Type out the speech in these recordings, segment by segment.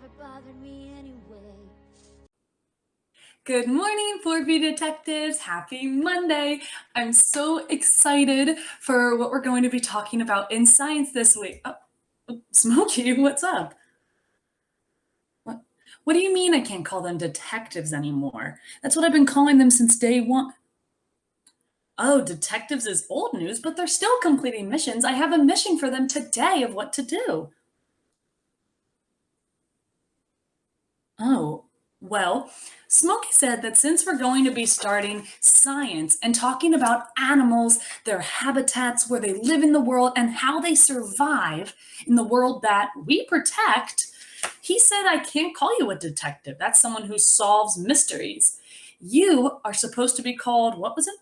never bothered me anyway. Good morning, 4B detectives. Happy Monday. I'm so excited for what we're going to be talking about in science this week. Smokey, what's up? What do you mean I can't call them detectives anymore? That's what I've been calling them since day one. Oh, detectives is old news, but they're still completing missions. I have a mission for them today of what to do. Oh, well, Smokey said that since we're going to be starting science and talking about animals, their habitats, where they live in the world, and how they survive in the world that we protect, he said, I can't call you a detective. That's someone who solves mysteries. You are supposed to be called, what was it?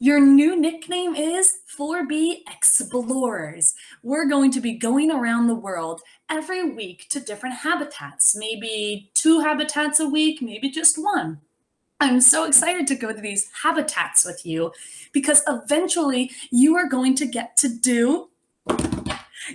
Your new nickname is 4B Explorers. We're going to be going around the world every week to different habitats, maybe 2 habitats a week, maybe just 1. I'm so excited to go to these habitats with you because eventually you are going to get to do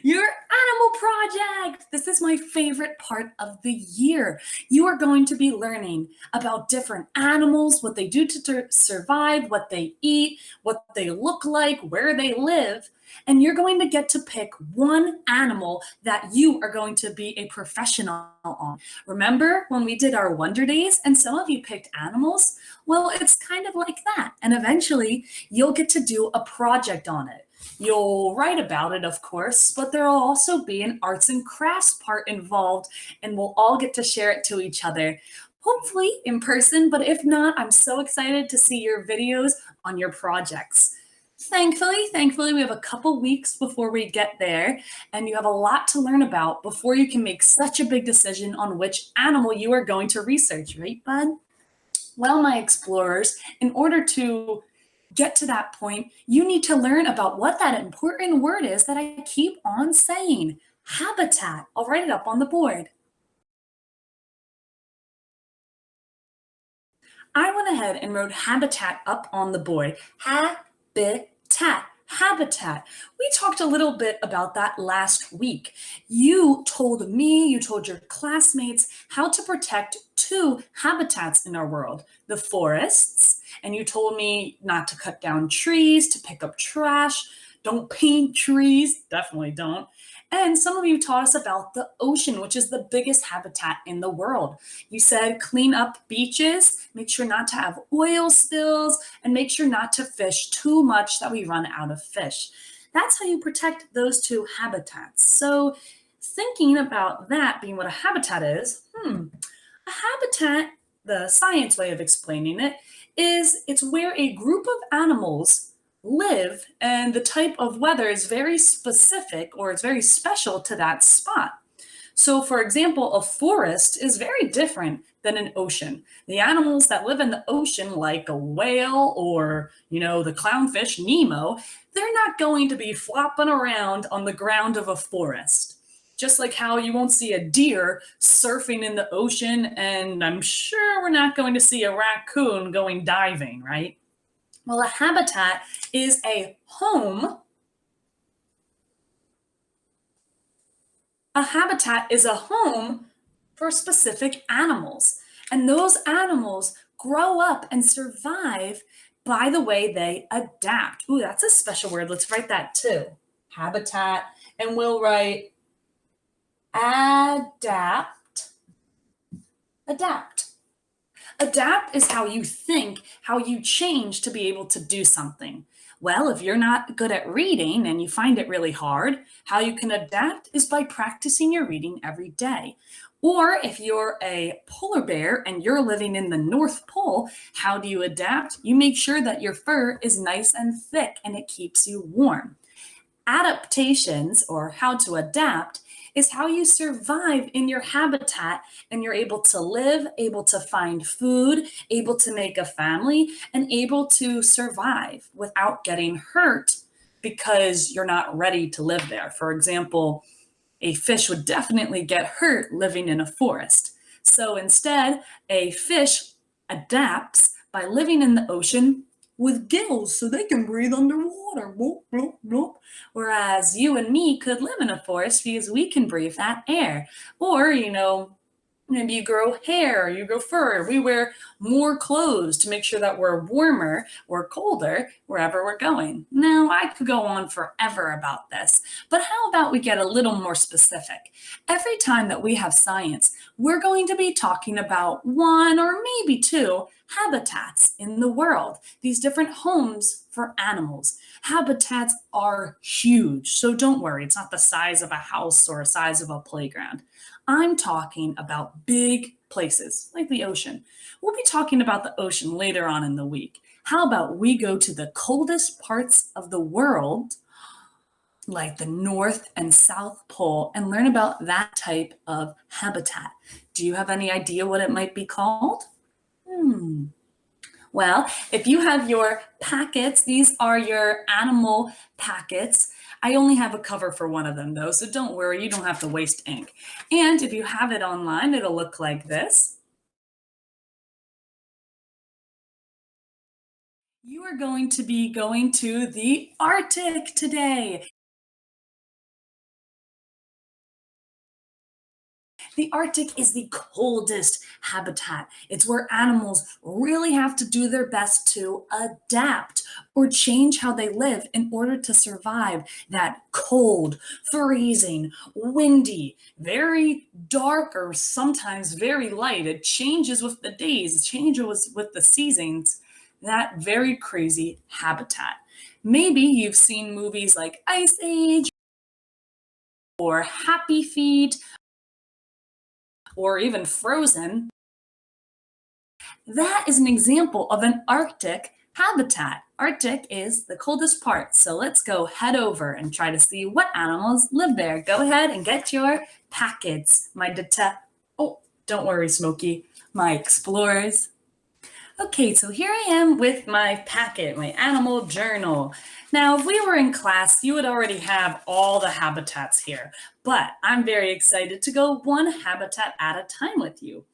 your animal project. This is my favorite part of the year. You are going to be learning about different animals, what they do to survive, what they eat, what they look like, where they live. And you're going to get to pick one animal that you are going to be a professional on. Remember when we did our Wonder Days and some of you picked animals? Well, it's kind of like that. And eventually you'll get to do a project on it. You'll write about it, of course, but there will also be an arts and crafts part involved, and we'll all get to share it to each other. Hopefully in person, but if not, I'm so excited to see your videos on your projects. Thankfully, we have a couple weeks before we get there, and you have a lot to learn about before you can make such a big decision on which animal you are going to research, right, bud? Well, my explorers, in order to get to that point, you need to learn about what that important word is that I keep on saying. Habitat. I'll write it up on the board. I went ahead and wrote habitat up on the board. Habitat. Habitat. We talked a little bit about that last week. You told me, you told your classmates how to protect 2 habitats in our world, the forests, and you told me not to cut down trees, to pick up trash, don't paint trees, definitely don't. And some of you taught us about the ocean, which is the biggest habitat in the world. You said clean up beaches, make sure not to have oil spills, and make sure not to fish too much that we run out of fish. That's how you protect those 2 habitats. So thinking about that being what a habitat is, a habitat, the science way of explaining it, is it's where a group of animals live and the type of weather is very specific or it's very special to that spot. So, for example, a forest is very different than an ocean. The animals that live in the ocean, like a whale or, the clownfish Nemo, they're not going to be flopping around on the ground of a forest. Just like how you won't see a deer surfing in the ocean, and I'm sure we're not going to see a raccoon going diving, right? Well, a habitat is a home. A habitat is a home for specific animals. And those animals grow up and survive by the way they adapt. Ooh, that's a special word. Let's write that too. Habitat. And we'll write adapt. Adapt. Adapt is how you think, how you change to be able to do something. Well, if you're not good at reading and you find it really hard, how you can adapt is by practicing your reading every day. Or if you're a polar bear and you're living in the North Pole, how do you adapt? You make sure that your fur is nice and thick and it keeps you warm. Adaptations, or how to adapt, is how you survive in your habitat and you're able to live, able to find food, able to make a family, and able to survive without getting hurt because you're not ready to live there. For example, a fish would definitely get hurt living in a forest. So instead, a fish adapts by living in the ocean, with gills so they can breathe underwater. Bloop, bloop, bloop. Whereas you and me could live in a forest because we can breathe that air. Or, maybe you grow hair, or you grow fur. We wear more clothes to make sure that we're warmer or colder wherever we're going. Now, I could go on forever about this, but how about we get a little more specific? Every time that we have science, we're going to be talking about one or maybe two habitats in the world, these different homes for animals. Habitats are huge, so don't worry, it's not the size of a house or a size of a playground. I'm talking about big places like the ocean. We'll be talking about the ocean later on in the week. How about we go to the coldest parts of the world, like the North and South Pole, and learn about that type of habitat? Do you have any idea what it might be called? Hmm. Well, if you have your packets, these are your animal packets. I only have a cover for one of them though, so don't worry, you don't have to waste ink. And if you have it online, it'll look like this. You are going to be going to the Arctic today. The Arctic is the coldest habitat. It's where animals really have to do their best to adapt or change how they live in order to survive that cold, freezing, windy, very dark, or sometimes very light. It changes with the days, it changes with the seasons. That very crazy habitat. Maybe you've seen movies like Ice Age or Happy Feet or even Frozen. That is an example of an Arctic habitat. Arctic is the coldest part, so let's go head over and try to see what animals live there. Go ahead and get your packets, my oh, don't worry, Smokey, my explorers. Okay, so here I am with my packet, my animal journal. Now, if we were in class, you would already have all the habitats here, but I'm very excited to go one habitat at a time with you.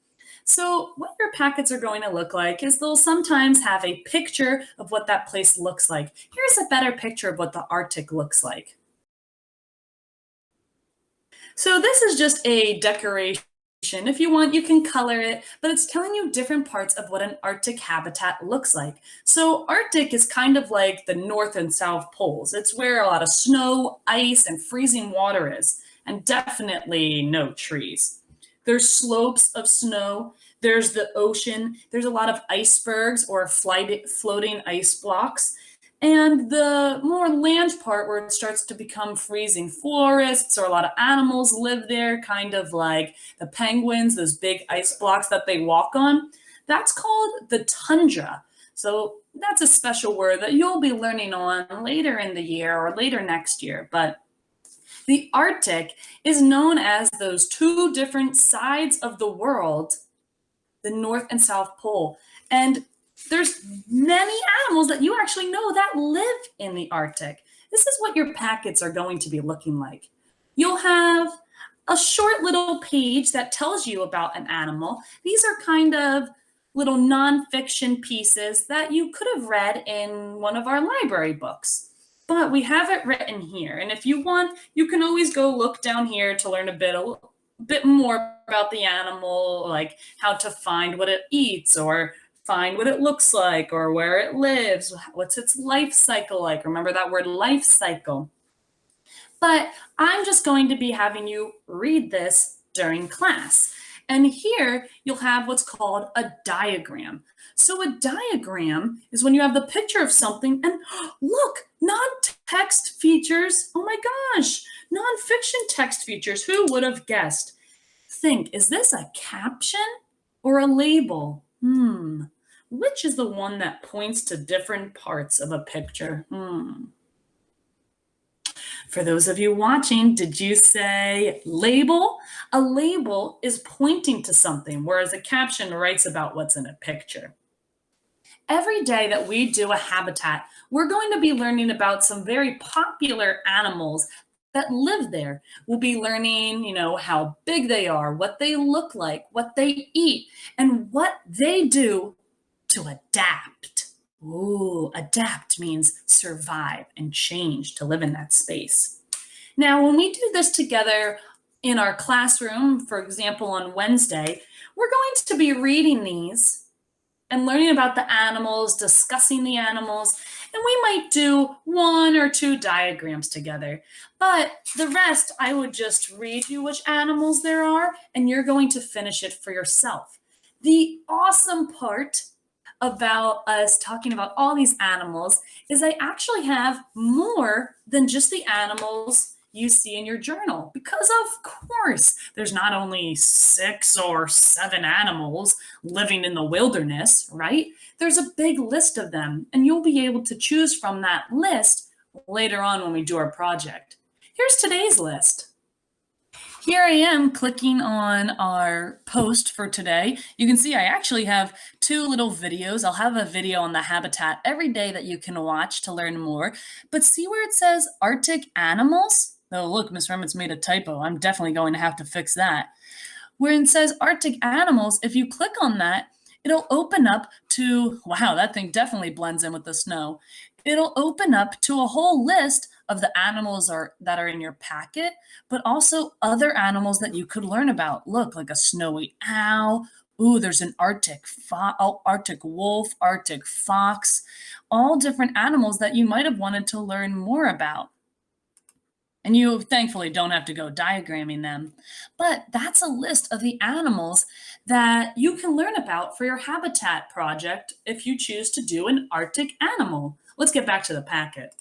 So what your packets are going to look like is they'll sometimes have a picture of what that place looks like. Here's a better picture of what the Arctic looks like. So this is just a decoration. If you want, you can color it, but it's telling you different parts of what an Arctic habitat looks like. So Arctic is kind of like the North and South poles. It's where a lot of snow, ice, and freezing water is, and definitely no trees. There's slopes of snow. There's the ocean. There's a lot of icebergs or floating ice blocks. And the more land part where it starts to become freezing forests or a lot of animals live there, kind of like the penguins, those big ice blocks that they walk on, that's called the tundra. So that's a special word that you'll be learning on later in the year or later next year. But the Arctic is known as those two different sides of the world, the North and South Pole. And there's many animals that you actually know that live in the Arctic. This is what your packets are going to be looking like. You'll have a short little page that tells you about an animal. These are kind of little nonfiction pieces that you could have read in one of our library books. But we have it written here. And if you want, you can always go look down here to learn a bit more about the animal, like how to find what it eats or find what it looks like or where it lives, what's its life cycle like. Remember that word life cycle. But I'm just going to be having you read this during class. And here you'll have what's called a diagram. So a diagram is when you have the picture of something and look, non-text features. Oh my gosh, non-fiction text features. Who would have guessed? Think, is this a caption or a label? Which is the one that points to different parts of a picture? For those of you watching, did you say label? A label is pointing to something, whereas a caption writes about what's in a picture. Every day that we do a habitat, we're going to be learning about some very popular animals that live there. We'll be learning, how big they are, what they look like, what they eat, and what they do to adapt. Ooh, adapt means survive and change to live in that space. Now, when we do this together in our classroom, for example, on Wednesday, we're going to be reading these and learning about the animals, discussing the animals, and we might do one or two diagrams together. But the rest, I would just read you which animals there are, and you're going to finish it for yourself. The awesome part about us talking about all these animals is I actually have more than just the animals you see in your journal because of course there's not only 6 or 7 animals living in the wilderness, right? There's a big list of them, and you'll be able to choose from that list later on when we do our project. Here's today's list. Here I am clicking on our post for today. You can see I actually have 2 little videos. I'll have a video on the habitat every day that you can watch to learn more. But see where it says Arctic animals? Oh, look, Miss Remitz made a typo. I'm definitely going to have to fix that. Where it says Arctic animals, if you click on that, it'll open up to, wow, that thing definitely blends in with the snow. It'll open up to a whole list of the animals that are in your packet, but also other animals that you could learn about. Look, like a snowy owl. Ooh, there's an Arctic wolf, Arctic fox, all different animals that you might have wanted to learn more about. And you thankfully don't have to go diagramming them. But that's a list of the animals that you can learn about for your habitat project if you choose to do an Arctic animal. Let's get back to the packet.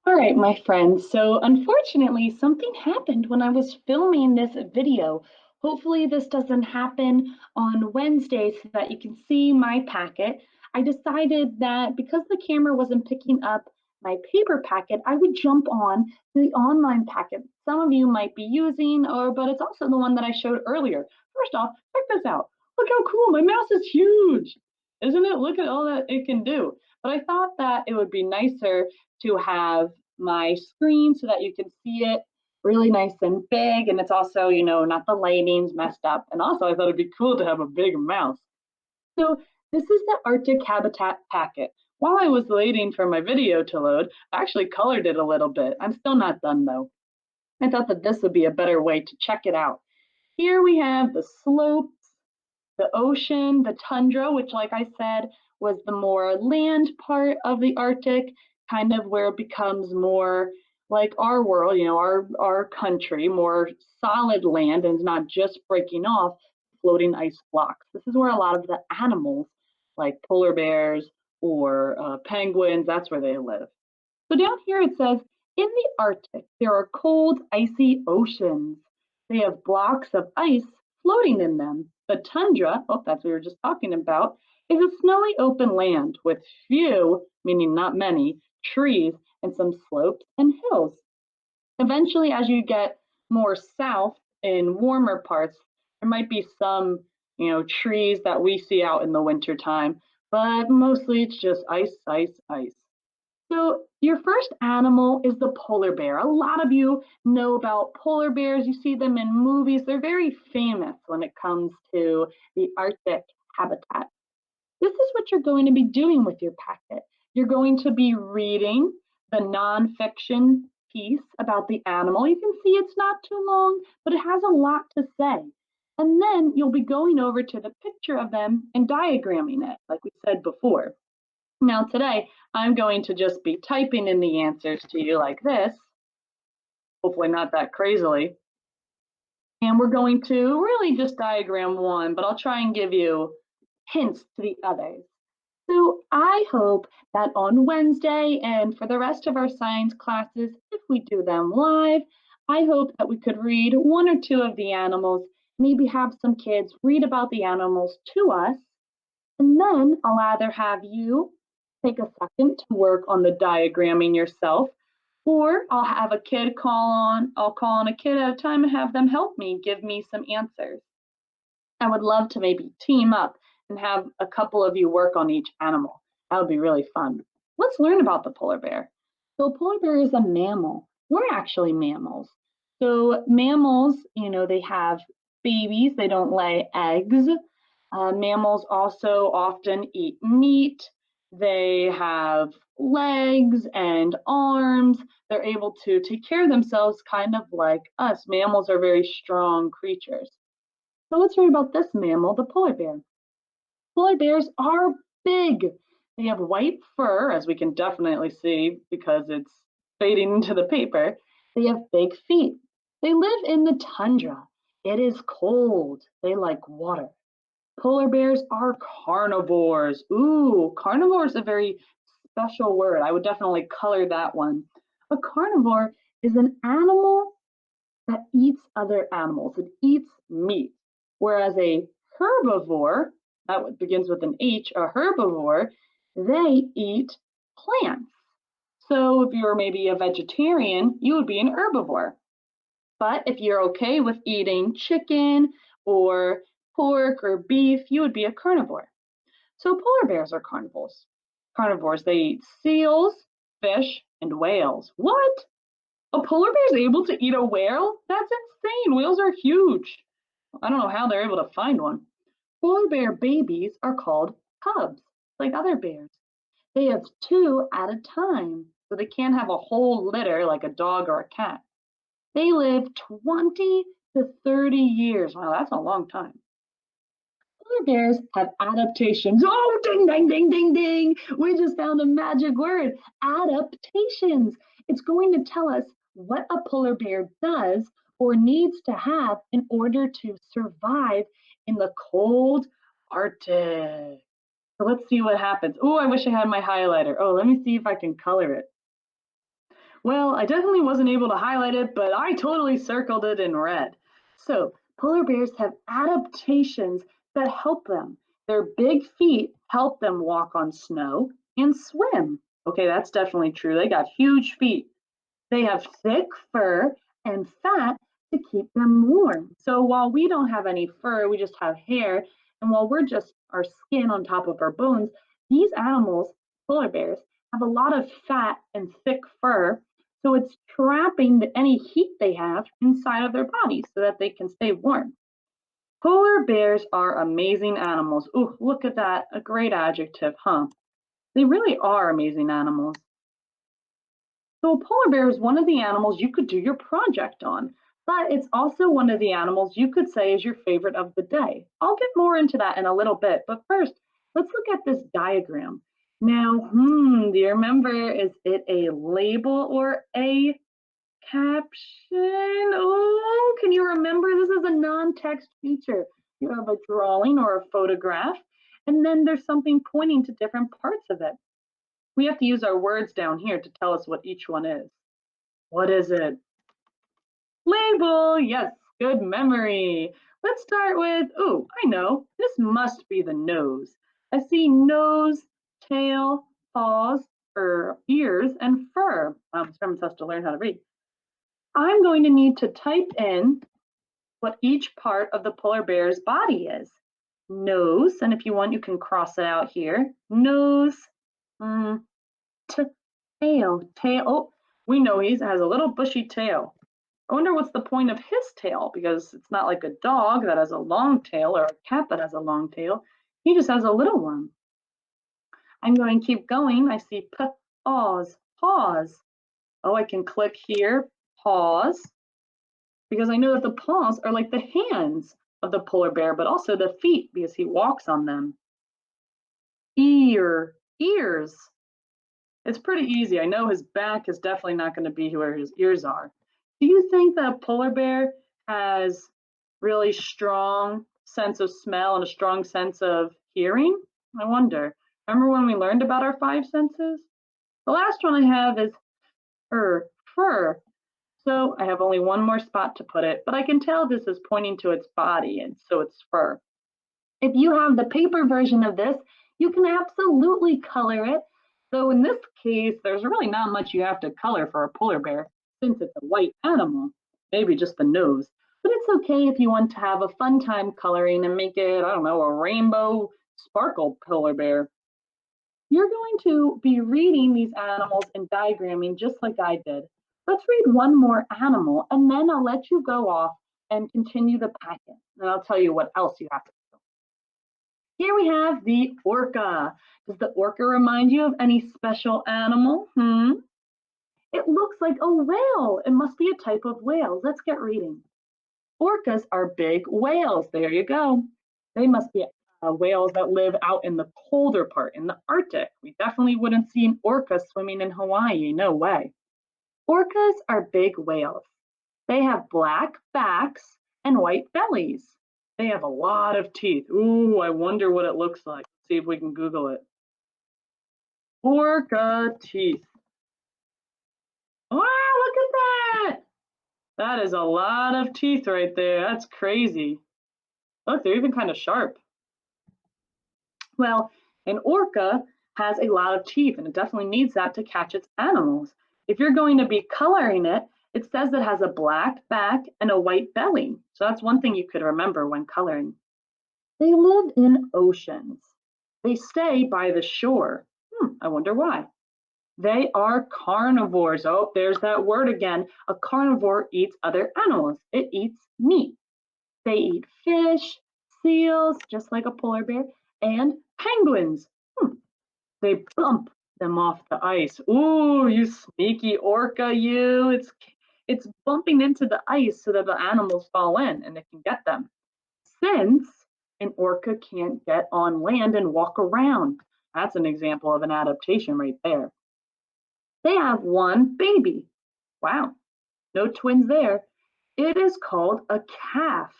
All right, my friends. So unfortunately, something happened when I was filming this video. Hopefully this doesn't happen on Wednesday so that you can see my packet. I decided that because the camera wasn't picking up my paper packet, I would jump on the online packet some of you might be using, but it's also the one that I showed earlier. First off, check this out. Look how cool, my mouse is huge, isn't it? Look at all that it can do. But I thought that it would be nicer to have my screen so that you can see it really nice and big. And it's also, not the lighting's messed up. And also I thought it'd be cool to have a big mouse. So this is the Arctic Habitat Packet. While I was waiting for my video to load, I actually colored it a little bit. I'm still not done though. I thought that this would be a better way to check it out. Here we have the slopes, the ocean, the tundra, which like I said, was the more land part of the Arctic, kind of where it becomes more like our world, our country, more solid land, and it's not just breaking off floating ice blocks. This is where a lot of the animals, like polar bears or penguins, that's where they live. So down here it says, in the Arctic, there are cold, icy oceans. They have blocks of ice floating in them. The tundra, oh, that's what we were just talking about, is a snowy open land with few, meaning not many, trees and some slopes and hills. Eventually, as you get more south in warmer parts, there might be some, trees that we see out in the wintertime, but mostly it's just ice, ice, ice. So your first animal is the polar bear. A lot of you know about polar bears. You see them in movies. They're very famous when it comes to the Arctic habitat. This is what you're going to be doing with your packet. You're going to be reading the nonfiction piece about the animal. You can see it's not too long, but it has a lot to say. And then you'll be going over to the picture of them and diagramming it, like we said before. Now today, I'm going to just be typing in the answers to you like this, hopefully not that crazily. And we're going to really just diagram one, but I'll try and give you hints to the others. So I hope that on Wednesday and for the rest of our science classes, if we do them live, I hope that we could read one or two of the animals, maybe have some kids read about the animals to us, and then I'll either have you take a second to work on the diagramming yourself, or I'll have a kid I'll call on a kid at a time and have them help me, give me some answers. I would love to maybe team up and have a couple of you work on each animal. That would be really fun. Let's learn about the polar bear. So a polar bear is a mammal. We're actually mammals. So mammals, they have babies, they don't lay eggs. Mammals also often eat meat. They have legs and arms. They're able to take care of themselves kind of like us. Mammals are very strong creatures. So let's read about this mammal, the polar bear. Polar bears are big. They have white fur, as we can definitely see because it's fading into the paper. They have big feet. They live in the tundra. It is cold. They like water. Polar bears are carnivores. Ooh, carnivore is a very special word. I would definitely color that one. A carnivore is an animal that eats other animals. It eats meat. Whereas a herbivore, that begins with an H, a herbivore, they eat plants. So if you're maybe a vegetarian, you would be an herbivore. But if you're okay with eating chicken or pork or beef, you would be a carnivore. So polar bears are carnivores. Carnivores, they eat seals, fish, and whales. What? A polar bear is able to eat a whale? That's insane. Whales are huge. I don't know how they're able to find one. Polar bear babies are called cubs, like other bears. They have two at a time, so they can't have a whole litter like a dog or a cat. They live 20 to 30 years. Wow, that's a long time. Polar bears have adaptations. Oh, ding, ding, ding, ding, ding. We just found a magic word, adaptations. It's going to tell us what a polar bear does or needs to have in order to survive in the cold Arctic. So let's see what happens. Oh, I wish I had my highlighter. Oh, let me see if I can color it. Well, I definitely wasn't able to highlight it, but I totally circled it in red. So polar bears have adaptations that help them. Their big feet help them walk on snow and swim. Okay, that's definitely true. They got huge feet. They have thick fur and fat to keep them warm. So while we don't have any fur, we just have hair. And while we're just our skin on top of our bones, these animals, polar bears, have a lot of fat and thick fur. So it's trapping any heat they have inside of their bodies so that they can stay warm. Polar bears are amazing animals. Ooh, look at that. A great adjective, huh? They really are amazing animals. So a polar bear is one of the animals you could do your project on, but it's also one of the animals you could say is your favorite of the day. I'll get more into that in a little bit, but first, let's look at this diagram. Now, do you remember, is it a label or a caption? Oh, can you remember? This is a non-text feature. You have a drawing or a photograph, and then there's something pointing to different parts of it. We have to use our words down here to tell us what each one is. What is it? Label, yes, good memory. Let's start with, oh, I know, this must be the nose. I see nose, tail, paws, or ears, and fur. Someone has to learn how to read. I'm going to need to type in what each part of the polar bear's body is. Nose, and if you want, you can cross it out here. Nose, tail, oh, we know he has a little bushy tail. I wonder what's the point of his tail, because it's not like a dog that has a long tail or a cat that has a long tail. He just has a little one. I'm going to keep going. I see paws, paws. Oh, I can click here, paws, because I know that the paws are like the hands of the polar bear, but also the feet because he walks on them. Ears. It's pretty easy. I know his back is definitely not going to be where his ears are. Do you think that a polar bear has really strong sense of smell and a strong sense of hearing? I wonder. Remember when we learned about our five senses? The last one I have is fur. So I have only one more spot to put it, but I can tell this is pointing to its body, and so it's fur. If you have the paper version of this, you can absolutely color it. So in this case, there's really not much you have to color for a polar bear since it's a white animal, maybe just the nose. But it's okay if you want to have a fun time coloring and make it, I don't know, a rainbow sparkle polar bear. You're going to be reading these animals and diagramming just like I did. Let's read one more animal and then I'll let you go off and continue the packet. And I'll tell you what else you have to do. Here we have the orca. Does the orca remind you of any special animal? It looks like a whale. It must be a type of whale. Let's get reading. Orcas are big whales. There you go. They must be whales that live out in the colder part, in the Arctic. We definitely wouldn't see an orca swimming in Hawaii. No way. Orcas are big whales. They have black backs and white bellies. They have a lot of teeth. Ooh, I wonder what it looks like. Let's see if we can Google it. Orca teeth. Wow, look at that. That is a lot of teeth right there. That's crazy. Look, they're even kind of sharp. Well, an orca has a lot of teeth, and it definitely needs that to catch its animals. If you're going to be coloring it, it says it has a black back and a white belly. So that's one thing you could remember when coloring. They live in oceans. They stay by the shore. I wonder why. They are carnivores. Oh, there's that word again. A carnivore eats other animals. It eats meat. They eat fish, seals, just like a polar bear, and penguins. They bump them off the ice. Ooh, you sneaky orca, you. It's bumping into the ice so that the animals fall in and it can get them. Since an orca can't get on land and walk around. That's an example of an adaptation right there. They have one baby. Wow, no twins there. It is called a calf.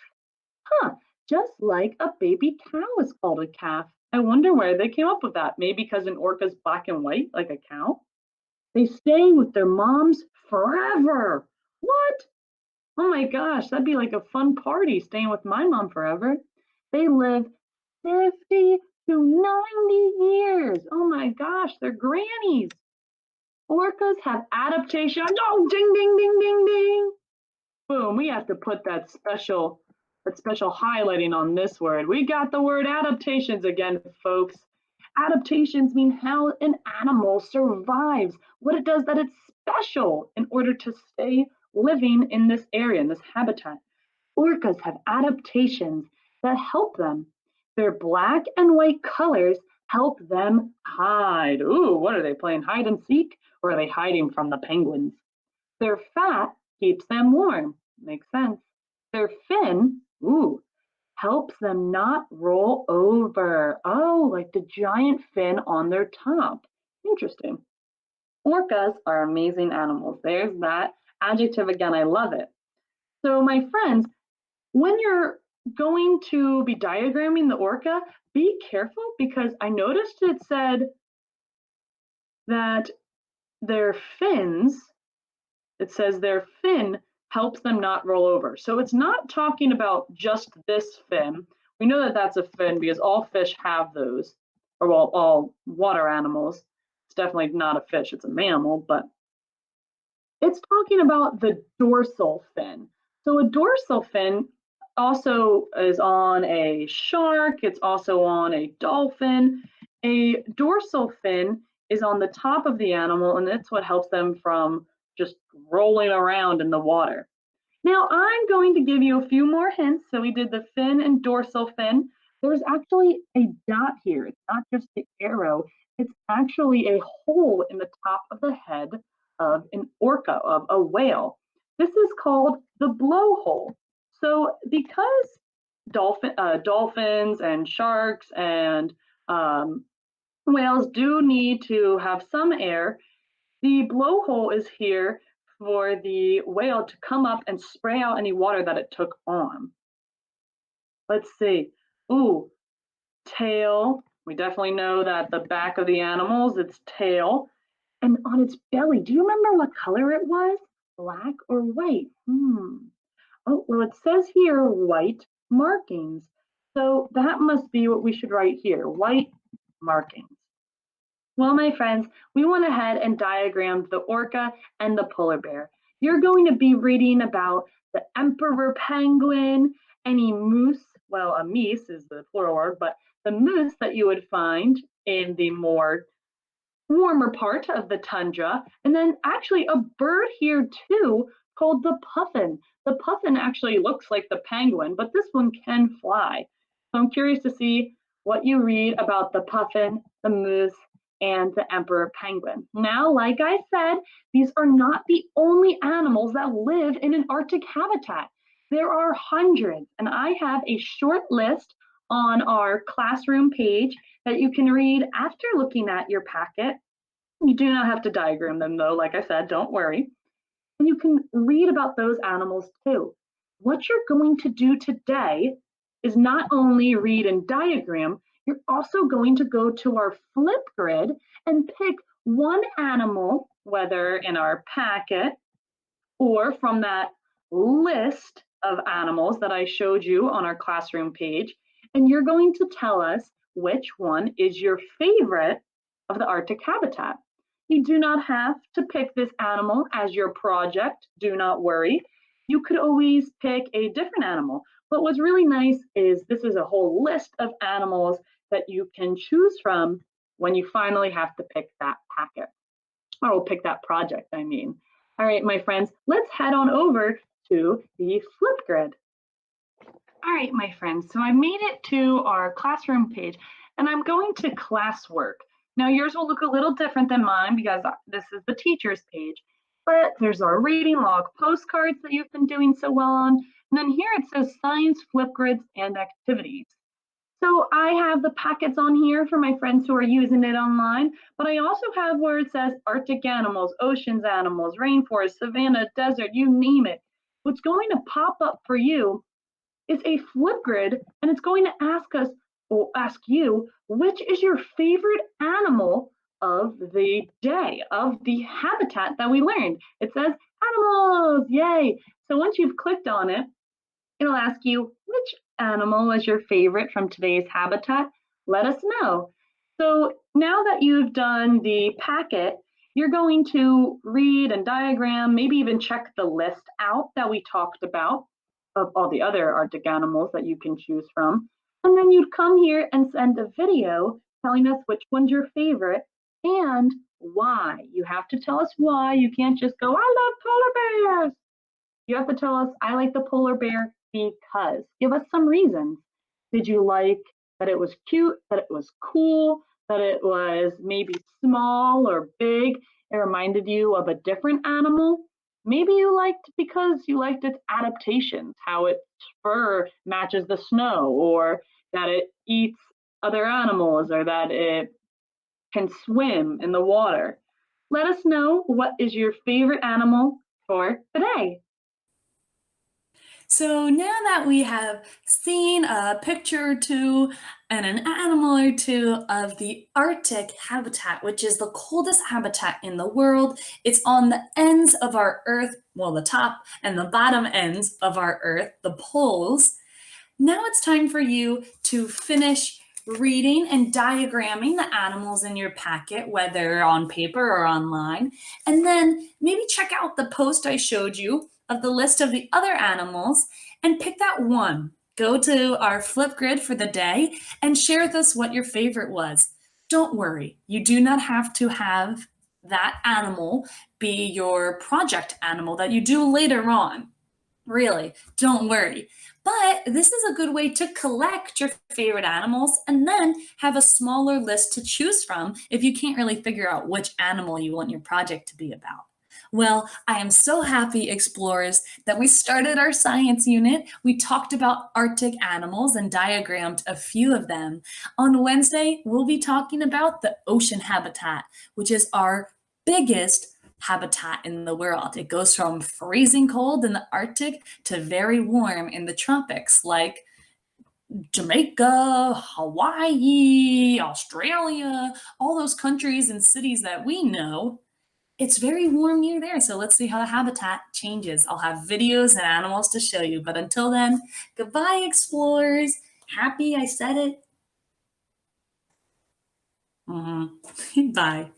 Just like a baby cow is called a calf. I wonder where they came up with that. Maybe because an orca is black and white like a cow? They stay with their moms forever. What? Oh my gosh, that'd be like a fun party staying with my mom forever. They live 50 to 90 years. Oh my gosh, they're grannies. Orcas have adaptation. Oh, ding, ding, ding, ding, ding. Boom, we have to put that special highlighting on this word. We got the word adaptations again, folks. Adaptations mean how an animal survives, what it does that it's special in order to stay living in this area, in this habitat. Orcas have adaptations that help them. Their black and white colors help them hide. Ooh, what are they playing, hide and seek? Or are they hiding from the penguins? Their fat keeps them warm. Makes sense. Their fin, helps them not roll over. Oh, like the giant fin on their top. Interesting. Orcas are amazing animals. There's that adjective again. I love it. So my friends, when you're going to be diagramming the orca, be careful because I noticed it said that their fins, it says their fin helps them not roll over. So it's not talking about just this fin. We know that that's a fin because all fish have those, or well, all water animals. It's definitely not a fish, it's a mammal, but it's talking about the dorsal fin. So a dorsal fin also is on a shark, it's also on a dolphin. A dorsal fin is on the top of the animal, and that's what helps them from just rolling around in the water. Now I'm going to give you a few more hints. So we did the fin and dorsal fin. There's actually a dot here. It's not just the arrow. It's actually a hole in the top of the head of an orca, of a whale. This is called the blowhole. So because dolphins and sharks and whales do need to have some air, the blowhole is here for the whale to come up and spray out any water that it took on. Let's see. Ooh, tail. We definitely know that the back of the animals, its tail. And on its belly, do you remember what color it was? Black or white? Oh, well, it says here white markings. So that must be what we should write here, white markings. Well, my friends, we went ahead and diagrammed the orca and the polar bear. You're going to be reading about the emperor penguin, any moose, well, a meese is the plural word, but the moose that you would find in the more warmer part of the tundra, and then actually a bird here too called the puffin. The puffin actually looks like the penguin, but this one can fly. So I'm curious to see what you read about the puffin, the moose, and the emperor penguin. Now, like I said, these are not the only animals that live in an Arctic habitat. There are hundreds, and I have a short list on our classroom page that you can read after looking at your packet. You do not have to diagram them though, like I said, don't worry. And you can read about those animals too. What you're going to do today is not only read and diagram, you're also going to go to our Flipgrid and pick one animal, whether in our packet or from that list of animals that I showed you on our classroom page, and you're going to tell us which one is your favorite of the Arctic habitat. You do not have to pick this animal as your project, do not worry. You could always pick a different animal. But what's really nice is this is a whole list of animals that you can choose from when you finally have to pick that packet, or pick that project, I mean. All right, my friends, let's head on over to the Flipgrid. All right, my friends, so I made it to our classroom page, and I'm going to classwork. Now, yours will look a little different than mine because this is the teacher's page, but there's our reading log postcards that you've been doing so well on, and then here it says science, Flipgrids, and activities. So I have the packets on here for my friends who are using it online, but I also have where it says Arctic animals, oceans animals, rainforest, savanna, desert, you name it. What's going to pop up for you is a Flipgrid, and it's going to ask you, which is your favorite animal of the day, of the habitat that we learned. It says animals, yay. So once you've clicked on it, it'll ask you, which animal is your favorite from today's habitat? Let us know. So now that you've done the packet, you're going to read and diagram, maybe even check the list out that we talked about of all the other Arctic animals that you can choose from. And then you'd come here and send a video telling us which one's your favorite and why. You have to tell us why. You can't just go, I love polar bears. You have to tell us, I like the polar bear because. Give us some reasons. Did you like that it was cute, that it was cool, that it was maybe small or big? It reminded you of a different animal? Maybe you liked because you liked its adaptations, how its fur matches the snow, or that it eats other animals, or that it can swim in the water. Let us know what is your favorite animal for today. So now that we have seen a picture or two and an animal or two of the Arctic habitat, which is the coldest habitat in the world, it's on the ends of our Earth, well, the top and the bottom ends of our Earth, the poles. Now it's time for you to finish reading and diagramming the animals in your packet, whether on paper or online, and then maybe check out the post I showed you of the list of the other animals and pick that one. Go to our Flipgrid for the day and share with us what your favorite was. Don't worry, you do not have to have that animal be your project animal that you do later on. Really, don't worry. But this is a good way to collect your favorite animals and then have a smaller list to choose from if you can't really figure out which animal you want your project to be about. Well, I am so happy, explorers, that we started our science unit. We talked about Arctic animals and diagrammed a few of them. On Wednesday, we'll be talking about the ocean habitat, which is our biggest habitat in the world. It goes from freezing cold in the Arctic to very warm in the tropics, like Jamaica, Hawaii, Australia, all those countries and cities that we know. It's very warm near there, so let's see how the habitat changes. I'll have videos and animals to show you, but until then, goodbye, explorers. Happy I said it. Bye.